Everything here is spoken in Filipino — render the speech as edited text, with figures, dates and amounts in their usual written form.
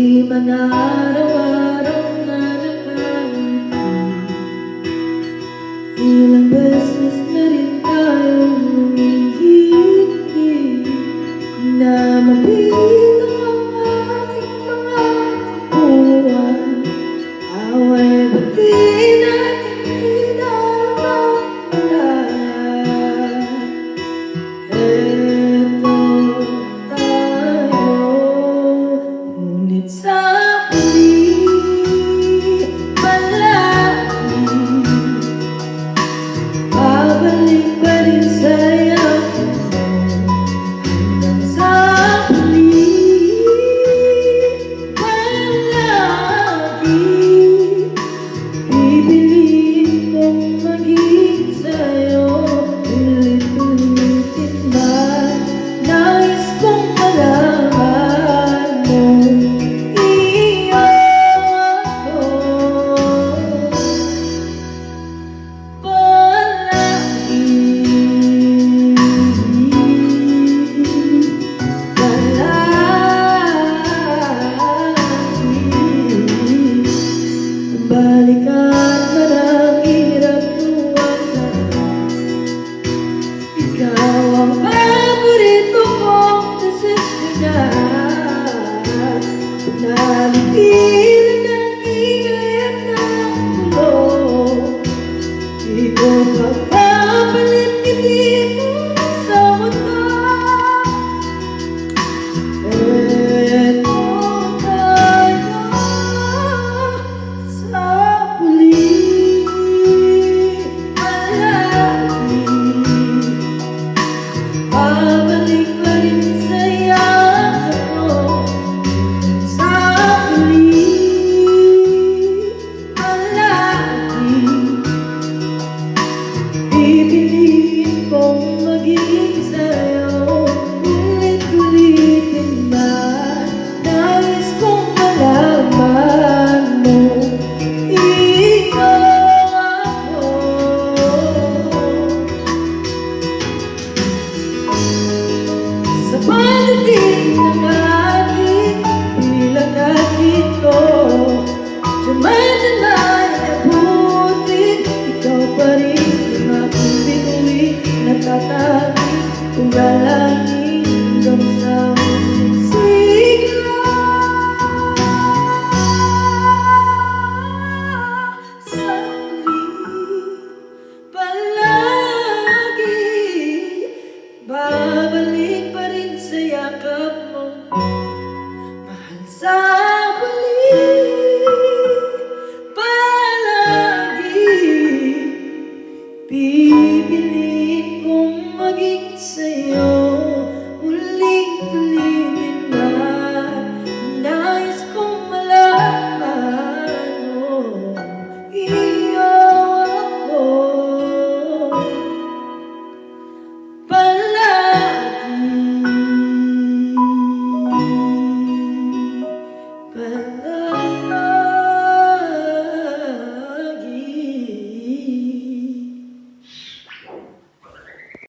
Di man araw-araw na nakangiti, ilang beses na rin tayong humihindi na mabilang ang ating mga tubuan. Away ba't di natin dinarapatan? Eto tayo, ngunit sa huli palagi babalik pa rin sa'yo hanggang sa huli palagi pipiliin kong maging sa'yo. Ulit-ulitin ba nais kong malaman mo iyo ako palagi, palagi. Balikan man ang hirap luwag na ikaw ang paborito kong desisyonan. Nalipilan ng ingay at ng gulo, di ko pagpapalit ngiti mo sa mundo. Eto tayo sa huli palagi babalik pa rin sa yakap mo. Sa huli palagi pipiliin kong maging sa'yo. Ulit-ulitin ba nais kong malaman mo iyo ako. Sa pagdating ng ating pilagakit ko, dumadaan ay abutin, ikaw pa rin ang aking bituin. Natatanging kung galangin hanggang sa huling sigla. Sa huli palagi babalik pa rin sa yakap mo, mahal. Sa huli palagi pipiliin kong maging sa'yo.